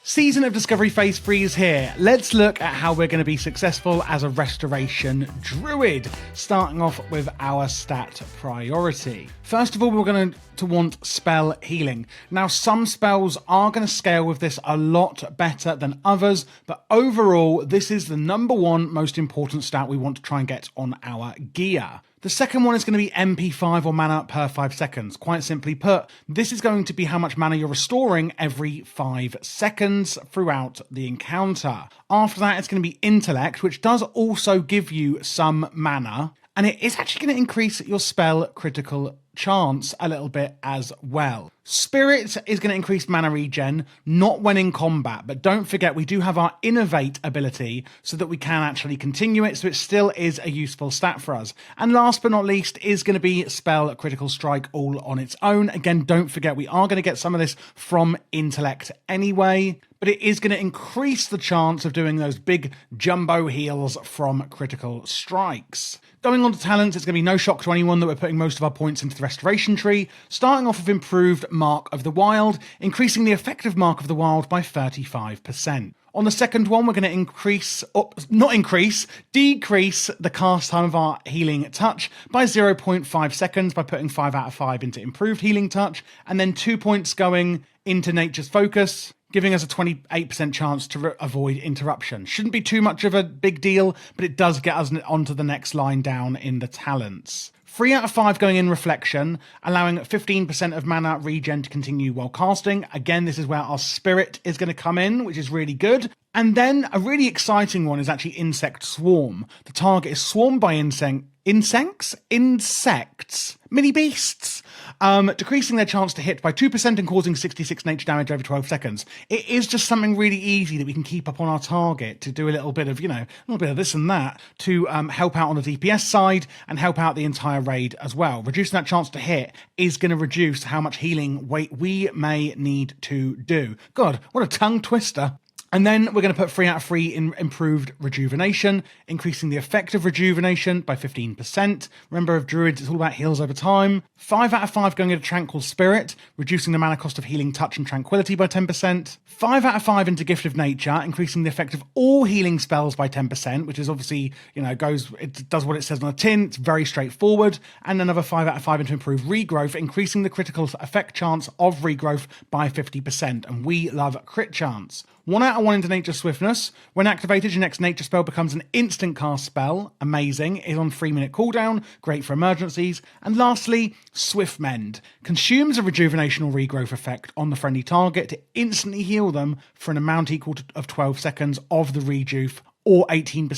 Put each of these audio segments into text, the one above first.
Season of Discovery Phase 3 is here. Let's look at how we're going to be successful as a Restoration Druid, starting off with our stat priority. First of all, we're going to want spell healing. Now, some spells are going to scale with this a lot better than others, but overall, this is the number one most important stat we want to try and get on our gear. The second one is going to be MP5 or mana per 5 seconds. Quite simply put, this is going to be how much mana you're restoring every 5 seconds throughout the encounter. After that, it's going to be Intellect, which does also give you some mana, and it is actually going to increase your spell critical chance a little bit as well. Spirit is going to increase mana regen, not when in combat, but don't forget we do have our Innovate ability so that we can actually continue it, so it still is a useful stat for us. And last but not least is going to be Spell Critical Strike all on its own. Again, don't forget we are going to get some of this from Intellect anyway, but it is going to increase the chance of doing those big jumbo heals from critical strikes. Going on to talents, it's going to be no shock to anyone that we're putting most of our points into the Restoration tree, starting off with improved Mark of the Wild, increasing the effective Mark of the Wild by 35%. On the second one, we're going to decrease the cast time of our Healing Touch by 0.5 seconds by putting 5 out of 5 into improved Healing Touch, and then 2 points going into Nature's Focus, giving us a 28% chance to avoid interruption. Shouldn't be too much of a big deal, but it does get us onto the next line down in the talents. 3 out of 5 going in Reflection, allowing 15% of mana regen to continue while casting. Again, this is where our Spirit is going to come in, which is really good. And then a really exciting one is actually Insect Swarm. The target is swarmed by insects, mini beasts, decreasing their chance to hit by 2% and causing 66 nature damage over 12 seconds. It is just something really easy that we can keep up on our target to do a little bit of, a little bit of this and that to help out on the DPS side and help out the entire raid as well. Reducing that chance to hit is going to reduce how much healing weight we may need to do. God, what a tongue twister. And then we're going to put 3 out of 3 in improved Rejuvenation, increasing the effect of Rejuvenation by 15%. Remember, of Druids, it's all about heals over time. 5 out of 5 going into Tranquil Spirit, reducing the mana cost of Healing Touch and Tranquility by 10%. 5 out of 5 into Gift of Nature, increasing the effect of all healing spells by 10%, which is obviously, it does what it says on the tin. It's very straightforward. And another 5 out of 5 into Improved Regrowth, increasing the critical effect chance of regrowth by 50%. And we love crit chance. 1 out of 1 into Nature Swiftness. When activated, your next nature spell becomes an instant cast spell. Amazing. Is on 3-minute cooldown. Great for emergencies. And lastly, Swift Mend. Consumes a rejuvenation or regrowth effect on the friendly target to instantly heal them for an amount equal to 12 seconds of the rejuve or 18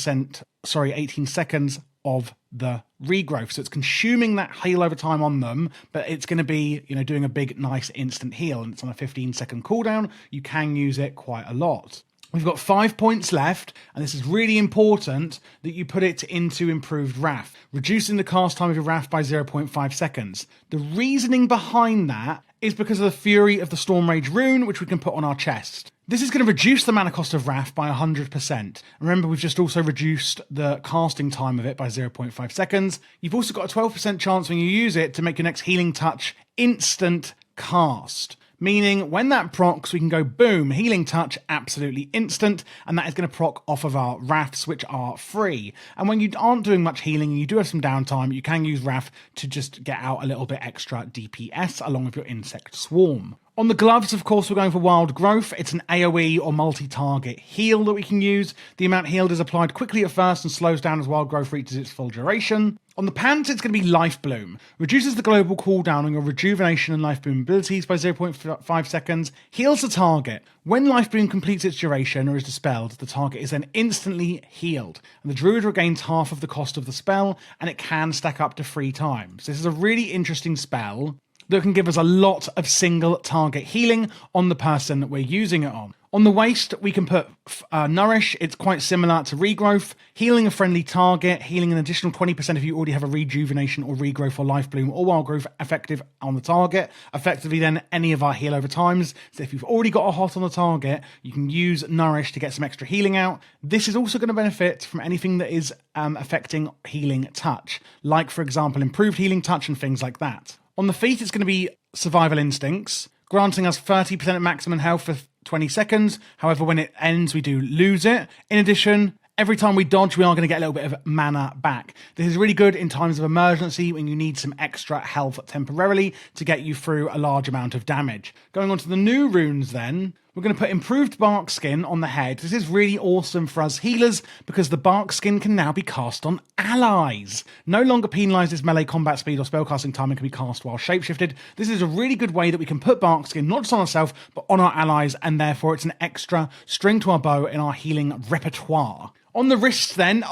seconds of the regrowth. So it's consuming that heal over time on them, but it's going to be, doing a big, nice instant heal, and it's on a 15-second cooldown. You can use it quite a lot. We've got 5 points left, and this is really important that you put it into Improved Wrath, reducing the cast time of your Wrath by 0.5 seconds. The reasoning behind that is because of the Fury of the Storm Rage rune, which we can put on our chest. This is going to reduce the mana cost of Wrath by 100%. Remember, we've just also reduced the casting time of it by 0.5 seconds. You've also got a 12% chance when you use it to make your next Healing Touch instant cast. Meaning, when that procs, we can go boom, Healing Touch, absolutely instant, and that is going to proc off of our Wraths, which are free. And when you aren't doing much healing and you do have some downtime, you can use Wrath to just get out a little bit extra DPS along with your Insect Swarm. On the gloves, of course, we're going for Wild Growth. It's an AoE or multi-target heal that we can use. The amount healed is applied quickly at first and slows down as Wild Growth reaches its full duration. On the pants, it's going to be Life Bloom. Reduces the global cooldown on your Rejuvenation and Life Bloom abilities by 0.5 seconds. Heals the target. When Life Bloom completes its duration or is dispelled, the target is then instantly healed. And the Druid regains half of the cost of the spell, and it can stack up to 3 times. This is a really interesting spell that can give us a lot of single target healing on the person that we're using it on. On the waist, we can put Nourish. It's quite similar to Regrowth. Healing a friendly target, healing an additional 20% if you already have a Rejuvenation or Regrowth or Life Bloom or Wild Growth effective on the target. Effectively then any of our heal over times. So if you've already got a hot on the target, you can use Nourish to get some extra healing out. This is also going to benefit from anything that is affecting Healing Touch. Like, for example, improved Healing Touch and things like that. On the feet, it's going to be Survival Instincts, granting us 30% of maximum health for 20 seconds. However, when it ends, we do lose it. In addition, every time we dodge, we are going to get a little bit of mana back. This is really good in times of emergency when you need some extra health temporarily to get you through a large amount of damage. Going on to the new runes then, we're going to put improved bark skin on the head. This is really awesome for us healers because the bark skin can now be cast on allies. No longer penalises melee combat speed or spellcasting time and can be cast while shapeshifted. This is a really good way that we can put bark skin not just on ourselves but on our allies, and therefore it's an extra string to our bow in our healing repertoire. On the wrists then,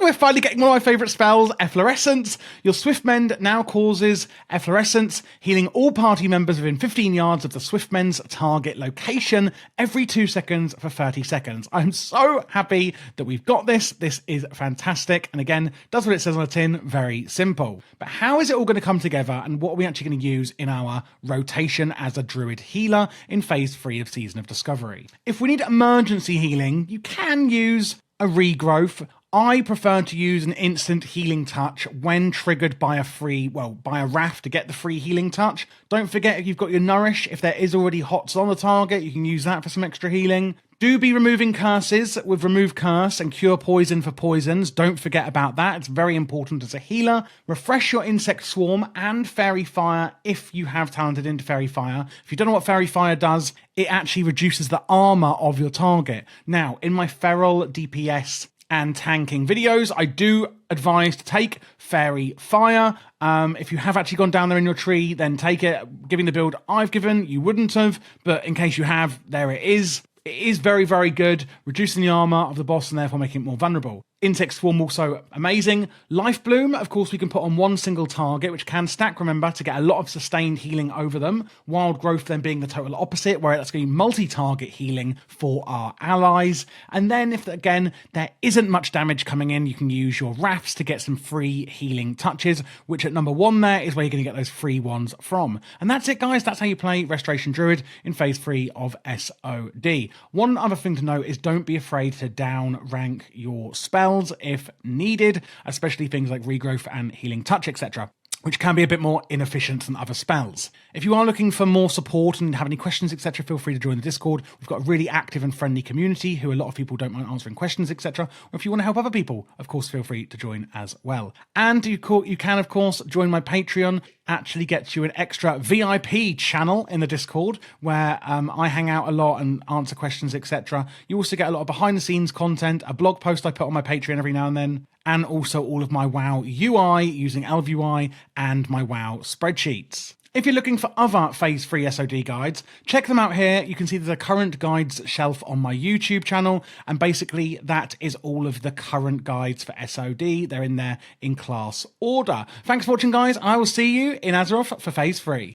we're finally getting one of my favourite spells, Efflorescence. Your Swiftmend now causes Efflorescence, healing all party members within 15 yards of the Swiftmend's target location every 2 seconds for 30 seconds. I'm so happy that we've got this. This is fantastic. And again, does what it says on the tin, very simple. But how is it all going to come together, and what are we actually going to use in our rotation as a Druid healer in Phase 3 of Season of Discovery? If we need emergency healing, you can use a regrowth. I prefer to use an instant healing touch when triggered by a raft to get the free healing touch. Don't forget, if you've got your nourish, if there is already hots on the target, you can use that for some extra healing. Do be removing curses with remove curse and cure poison for poisons. Don't forget about that. It's very important as a healer. Refresh your insect swarm and fairy fire if you have talented into fairy fire. If you don't know what fairy fire does, it actually reduces the armor of your target. Now, in my feral DPS and tanking videos, I do advise to take fairy fire. If you have actually gone down there in your tree, then take it. Giving the build I've given, you wouldn't have, but in case you have, there it is. It is very, very good, reducing the armor of the boss and therefore making it more vulnerable. Insect Swarm also amazing. Life Bloom, of course, we can put on one single target, which can stack, remember, to get a lot of sustained healing over them. Wild Growth then being the total opposite, where that's going to be multi-target healing for our allies. And then if, again, there isn't much damage coming in, you can use your Rafts to get some free healing touches, which at number 1 there is where you're going to get those free ones from. And that's it, guys. That's how you play Restoration Druid in Phase 3 of SoD. One other thing to note is don't be afraid to down rank your spell if needed, especially things like regrowth and healing touch, etc., which can be a bit more inefficient than other spells. If you are looking for more support and have any questions, etc., feel free to join the Discord. We've got a really active and friendly community who a lot of people don't mind answering questions, etc. Or if you want to help other people, of course, feel free to join as well. And you can, of course, join my Patreon. Actually gets you an extra VIP channel in the Discord where I hang out a lot and answer questions, etc. You also get a lot of behind-the-scenes content, a blog post I put on my Patreon every now and then, and also all of my WoW UI using ElvUI and my WoW spreadsheets. If you're looking for other Phase 3 SoD guides, check them out here. You can see there's a current guides shelf on my YouTube channel, and basically that is all of the current guides for SoD. They're in there in class order. Thanks for watching, guys. I will see you in Azeroth for Phase 3.